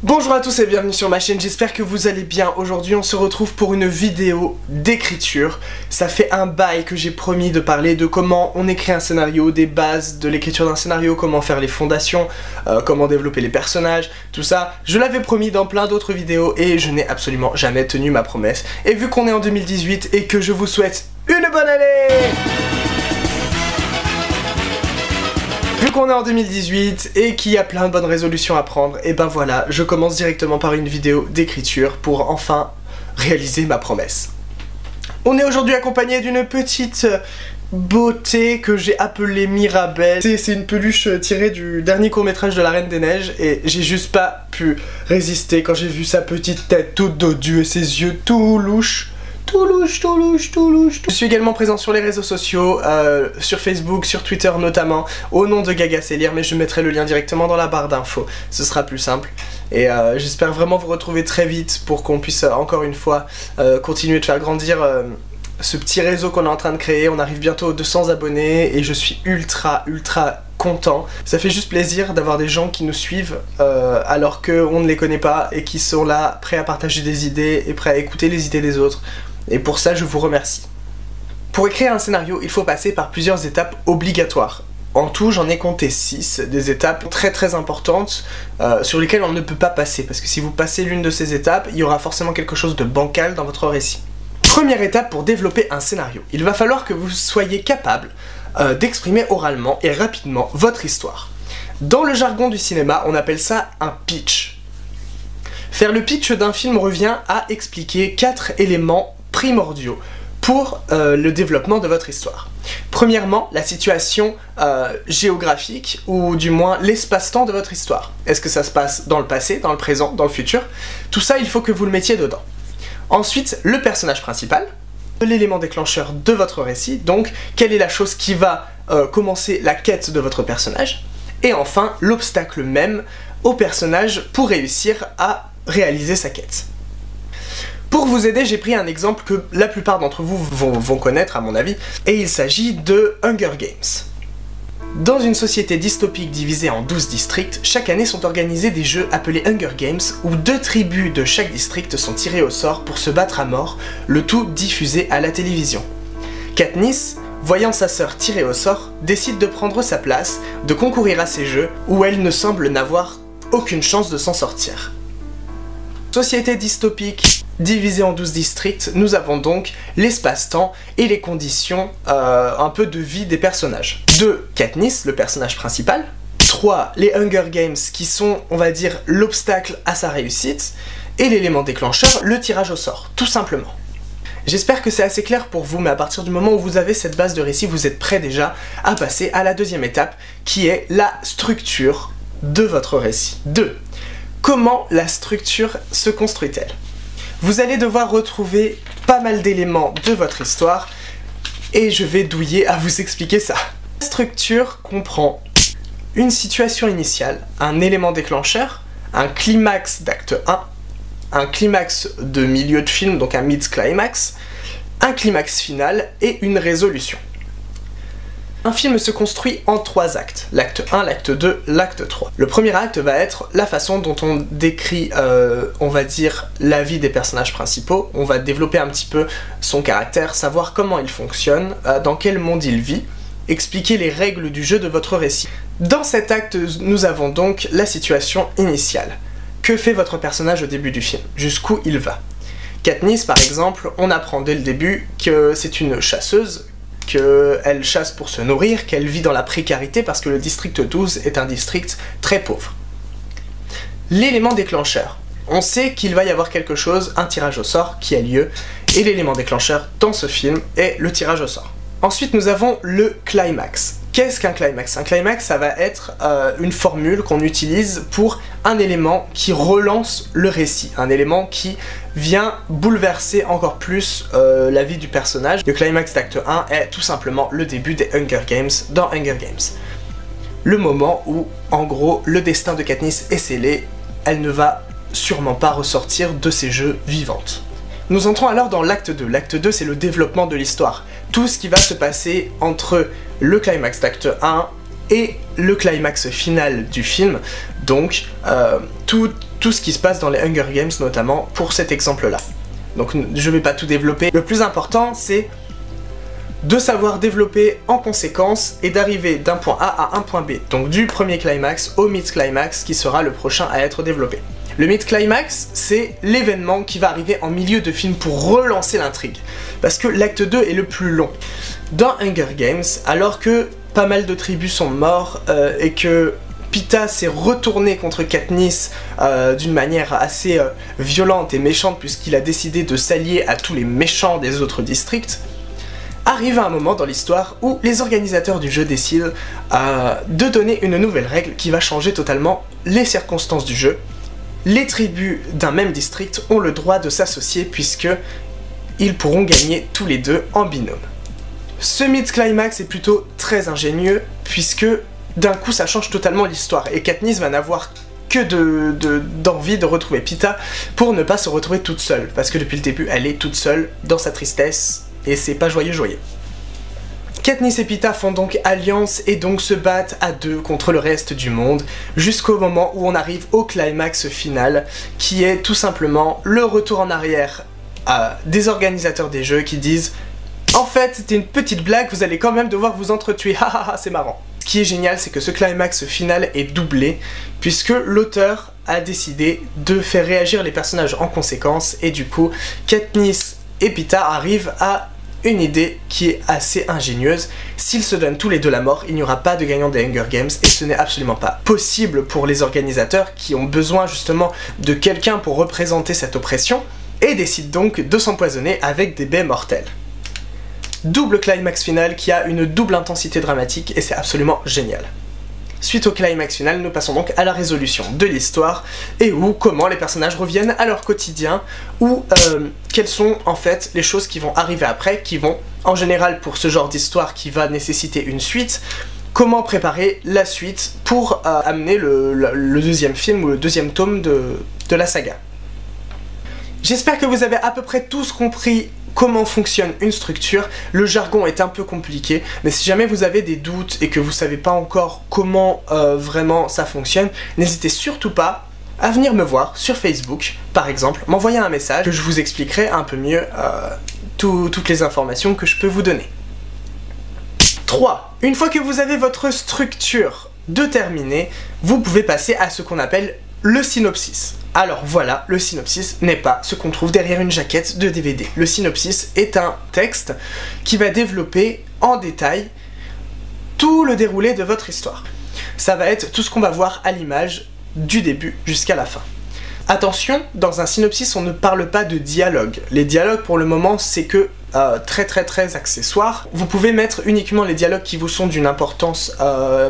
Bonjour à tous et bienvenue sur ma chaîne, j'espère que vous allez bien. Aujourd'hui on se retrouve pour une vidéo d'écriture. Ça fait un bail que j'ai promis de parler de comment on écrit un scénario, des bases de l'écriture d'un scénario, comment faire les fondations, comment développer les personnages, tout ça. Je l'avais promis dans plein d'autres vidéos et je n'ai absolument jamais tenu ma promesse. Et vu qu'on est en 2018 et que je vous souhaite une bonne année! Vu qu'on est en 2018 et qu'il y a plein de bonnes résolutions à prendre, et ben voilà, je commence directement par une vidéo d'écriture pour enfin réaliser ma promesse. On est aujourd'hui accompagné d'une petite beauté que j'ai appelée Mirabelle. C'est une peluche tirée du dernier court-métrage de La Reine des Neiges et j'ai juste pas pu résister quand j'ai vu sa petite tête toute dodue et ses yeux tout louches. Tout louche. Je suis également présent sur les réseaux sociaux, sur Facebook, sur Twitter notamment, au nom de Gaga C'est Lire, mais je mettrai le lien directement dans la barre d'infos, ce sera plus simple. Et j'espère vraiment vous retrouver très vite pour qu'on puisse encore une fois continuer de faire grandir ce petit réseau qu'on est en train de créer. On arrive bientôt aux 200 abonnés et je suis ultra content. Ça fait juste plaisir d'avoir des gens qui nous suivent alors qu'on ne les connaît pas et qui sont là prêts à partager des idées et prêts à écouter les idées des autres. Et pour ça, je vous remercie. Pour écrire un scénario, il faut passer par plusieurs étapes obligatoires. En tout, j'en ai compté 6, des étapes très importantes sur lesquelles on ne peut pas passer. Parce que si vous passez l'une de ces étapes, il y aura forcément quelque chose de bancal dans votre récit. Première étape pour développer un scénario. Il va falloir que vous soyez capable d'exprimer oralement et rapidement votre histoire. Dans le jargon du cinéma, on appelle ça un pitch. Faire le pitch d'un film revient à expliquer 4 éléments primordiaux pour le développement de votre histoire. Premièrement, la situation géographique, ou du moins l'espace-temps de votre histoire. Est-ce que ça se passe dans le passé, dans le présent, dans le futur? Tout ça, il faut que vous le mettiez dedans. Ensuite, le personnage principal, l'élément déclencheur de votre récit, donc quelle est la chose qui va commencer la quête de votre personnage. Et enfin, l'obstacle même au personnage pour réussir à réaliser sa quête. Pour vous aider, j'ai pris un exemple que la plupart d'entre vous vont connaître à mon avis, et il s'agit de Hunger Games. Dans une société dystopique divisée en 12 districts, chaque année sont organisés des jeux appelés Hunger Games où 2 tribus de chaque district sont tirées au sort pour se battre à mort, le tout diffusé à la télévision. Katniss, voyant sa sœur tirée au sort, décide de prendre sa place, de concourir à ces jeux où elle ne semble n'avoir aucune chance de s'en sortir. Société dystopique divisée en 12 districts, nous avons donc l'espace-temps et les conditions un peu de vie des personnages. 2. Katniss, le personnage principal. 3. Les Hunger Games qui sont, on va dire, l'obstacle à sa réussite. Et l'élément déclencheur, le tirage au sort, tout simplement. J'espère que c'est assez clair pour vous, mais à partir du moment où vous avez cette base de récit, vous êtes prêt déjà à passer à la deuxième étape, qui est la structure de votre récit. 2. Comment la structure se construit-elle? Vous allez devoir retrouver pas mal d'éléments de votre histoire et je vais douiller à vous expliquer ça. La structure comprend une situation initiale, un élément déclencheur, un climax d'acte 1, un climax de milieu de film, donc un mid-climax, un climax final et une résolution. Un film se construit en 3 actes, l'acte 1, l'acte 2, l'acte 3. Le premier acte va être la façon dont on décrit, on va dire, la vie des personnages principaux. On va développer un petit peu son caractère, savoir comment il fonctionne, dans quel monde il vit, expliquer les règles du jeu de votre récit. Dans cet acte, nous avons donc la situation initiale. Que fait votre personnage au début du film? Jusqu'où il va? Katniss, par exemple, on apprend dès le début que c'est une chasseuse, qu'elle chasse pour se nourrir, qu'elle vit dans la précarité parce que le district 12 est un district très pauvre. L'élément déclencheur. On sait qu'il va y avoir quelque chose, un tirage au sort qui a lieu, et l'élément déclencheur dans ce film est le tirage au sort. Ensuite, nous avons le climax. Qu'est-ce qu'un climax? Un climax, ça va être une formule qu'on utilise pour un élément qui relance le récit, un élément qui vient bouleverser encore plus la vie du personnage. Le climax d'acte 1 est tout simplement le début des Hunger Games dans Hunger Games. Le moment où, en gros, le destin de Katniss est scellé, elle ne va sûrement pas ressortir de ces jeux vivante. Nous entrons alors dans l'acte 2. L'acte 2, c'est le développement de l'histoire. Tout ce qui va se passer entre le climax d'acte 1 et le climax final du film, donc tout ce qui se passe dans les Hunger Games notamment pour cet exemple-là. Donc je vais pas tout développer. Le plus important c'est de savoir développer en conséquence et d'arriver d'un point A à un point B. Donc du premier climax au mid-climax qui sera le prochain à être développé. Le mid-climax, c'est l'événement qui va arriver en milieu de film pour relancer l'intrigue. Parce que l'acte 2 est le plus long. Dans Hunger Games, alors que pas mal de tribus sont morts et que Peeta s'est retourné contre Katniss d'une manière assez violente et méchante puisqu'il a décidé de s'allier à tous les méchants des autres districts, arrive un moment dans l'histoire où les organisateurs du jeu décident de donner une nouvelle règle qui va changer totalement les circonstances du jeu. Les tribus d'un même district ont le droit de s'associer puisque ils pourront gagner tous les deux en binôme. Ce mid-climax est plutôt très ingénieux puisque d'un coup ça change totalement l'histoire et Katniss va n'avoir que d'envie de retrouver Peeta pour ne pas se retrouver toute seule parce que depuis le début elle est toute seule dans sa tristesse et c'est pas joyeux. Katniss et Peeta font donc alliance et donc se battent à deux contre le reste du monde jusqu'au moment où on arrive au climax final qui est tout simplement le retour en arrière des organisateurs des jeux qui disent « En fait c'était une petite blague, vous allez quand même devoir vous entretuer, hahaha c'est marrant ». Ce qui est génial c'est que ce climax final est doublé puisque l'auteur a décidé de faire réagir les personnages en conséquence et du coup Katniss et Peeta arrivent à une idée qui est assez ingénieuse. S'ils se donnent tous les deux la mort, il n'y aura pas de gagnant des Hunger Games et ce n'est absolument pas possible pour les organisateurs qui ont besoin justement de quelqu'un pour représenter cette oppression et décident donc de s'empoisonner avec des baies mortelles. Double climax final qui a une double intensité dramatique et c'est absolument génial. Suite au climax final, nous passons donc à la résolution de l'histoire et comment les personnages reviennent à leur quotidien ou quelles sont en fait les choses qui vont arriver après, qui vont, en général pour ce genre d'histoire qui va nécessiter une suite, comment préparer la suite pour amener le deuxième film ou le deuxième tome de la saga. J'espère que vous avez à peu près tous compris comment fonctionne une structure. Le jargon est un peu compliqué, mais si jamais vous avez des doutes et que vous savez pas encore comment vraiment ça fonctionne, n'hésitez surtout pas à venir me voir sur Facebook, par exemple, m'envoyer un message que je vous expliquerai un peu mieux toutes les informations que je peux vous donner. 3. Une fois que vous avez votre structure déterminée, vous pouvez passer à ce qu'on appelle le synopsis. Alors voilà, le synopsis n'est pas ce qu'on trouve derrière une jaquette de DVD. Le synopsis est un texte qui va développer en détail tout le déroulé de votre histoire. Ça va être tout ce qu'on va voir à l'image du début jusqu'à la fin. Attention, dans un synopsis, on ne parle pas de dialogue. Les dialogues, pour le moment, c'est que très accessoire. Vous pouvez mettre uniquement les dialogues qui vous sont d'une importance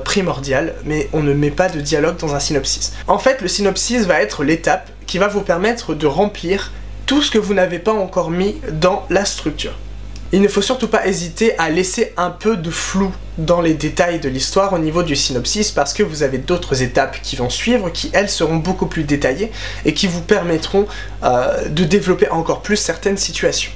primordiale, mais on ne met pas de dialogue dans un synopsis. En fait, le synopsis va être l'étape qui va vous permettre de remplir tout ce que vous n'avez pas encore mis dans la structure. Il ne faut surtout pas hésiter à laisser un peu de flou dans les détails de l'histoire au niveau du synopsis parce que vous avez d'autres étapes qui vont suivre qui elles seront beaucoup plus détaillées et qui vous permettront de développer encore plus certaines situations.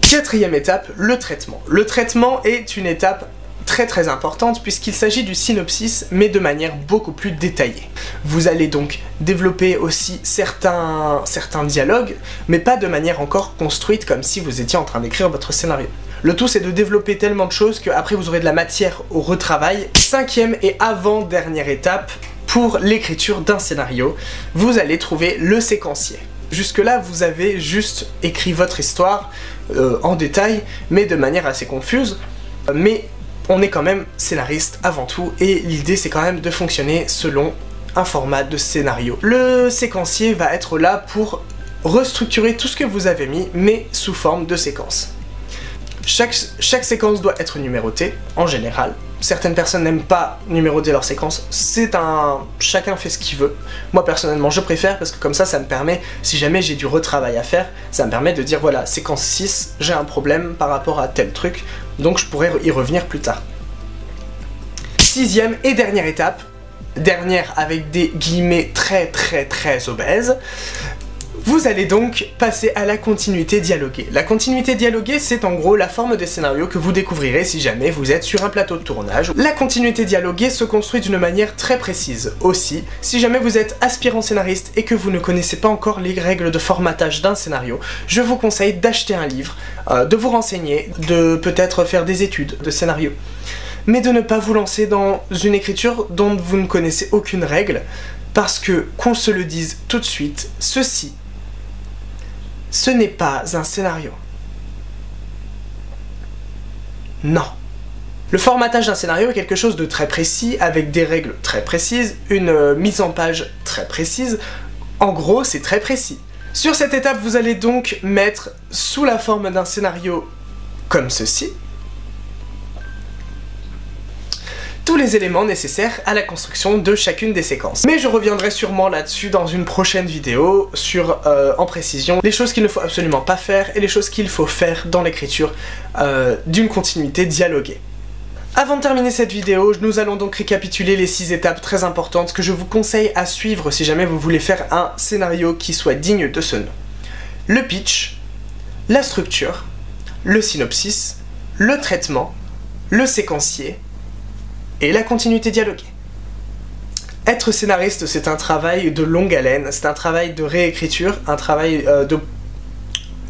Quatrième étape, le traitement. Le traitement est une étape très importante puisqu'il s'agit du synopsis mais de manière beaucoup plus détaillée. Vous allez donc développer aussi certains dialogues mais pas de manière encore construite comme si vous étiez en train d'écrire votre scénario. Le tout c'est de développer tellement de choses qu'après vous aurez de la matière au retravail. Cinquième et avant-dernière étape, pour l'écriture d'un scénario, vous allez trouver le séquencier. Jusque-là, vous avez juste écrit votre histoire en détail, mais de manière assez confuse. Mais on est quand même scénariste avant tout, et l'idée c'est quand même de fonctionner selon un format de scénario. Le séquencier va être là pour restructurer tout ce que vous avez mis, mais sous forme de séquence. Chaque séquence doit être numérotée, en général. Certaines personnes n'aiment pas numéroter leurs séquences, chacun fait ce qu'il veut. Moi personnellement je préfère parce que comme ça me permet, si jamais j'ai du retravail à faire, ça me permet de dire voilà, séquence 6, j'ai un problème par rapport à tel truc, donc je pourrais y revenir plus tard. Sixième et dernière étape, dernière avec des guillemets très obèses, Vous allez donc passer à la continuité dialoguée. La continuité dialoguée, c'est en gros la forme de scénario que vous découvrirez si jamais vous êtes sur un plateau de tournage. La continuité dialoguée se construit d'une manière très précise. Aussi, si jamais vous êtes aspirant scénariste et que vous ne connaissez pas encore les règles de formatage d'un scénario, je vous conseille d'acheter un livre, de vous renseigner, de peut-être faire des études de scénario, mais de ne pas vous lancer dans une écriture dont vous ne connaissez aucune règle, parce que, qu'on se le dise tout de suite, ce n'est pas un scénario. Non. Le formatage d'un scénario est quelque chose de très précis, avec des règles très précises, une mise en page très précise. En gros, c'est très précis. Sur cette étape, vous allez donc mettre sous la forme d'un scénario comme ceci, tous les éléments nécessaires à la construction de chacune des séquences. Mais je reviendrai sûrement là-dessus dans une prochaine vidéo sur, en précision, les choses qu'il ne faut absolument pas faire et les choses qu'il faut faire dans l'écriture d'une continuité dialoguée. Avant de terminer cette vidéo, nous allons donc récapituler les 6 étapes très importantes que je vous conseille à suivre si jamais vous voulez faire un scénario qui soit digne de ce nom. Le pitch, la structure, le synopsis, le traitement, le séquencier, et la continuité dialoguée. Être scénariste, c'est un travail de longue haleine, c'est un travail de réécriture, un travail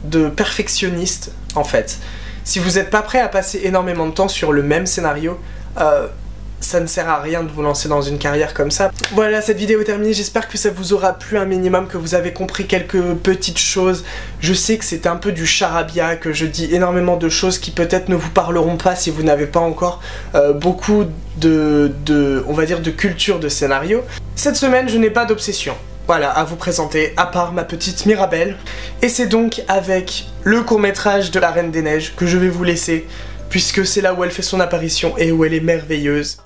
de perfectionniste en fait. Si vous n'êtes pas prêt à passer énormément de temps sur le même scénario, ça ne sert à rien de vous lancer dans une carrière comme ça. Voilà, cette vidéo est terminée, j'espère que ça vous aura plu un minimum, que vous avez compris quelques petites choses. Je sais que c'est un peu du charabia, que je dis énormément de choses qui peut-être ne vous parleront pas si vous n'avez pas encore beaucoup on va dire, de culture de scénario. Cette semaine, je n'ai pas d'obsession, voilà, à vous présenter, à part ma petite Mirabelle. Et c'est donc avec le court-métrage de La Reine des Neiges que je vais vous laisser, puisque c'est là où elle fait son apparition et où elle est merveilleuse.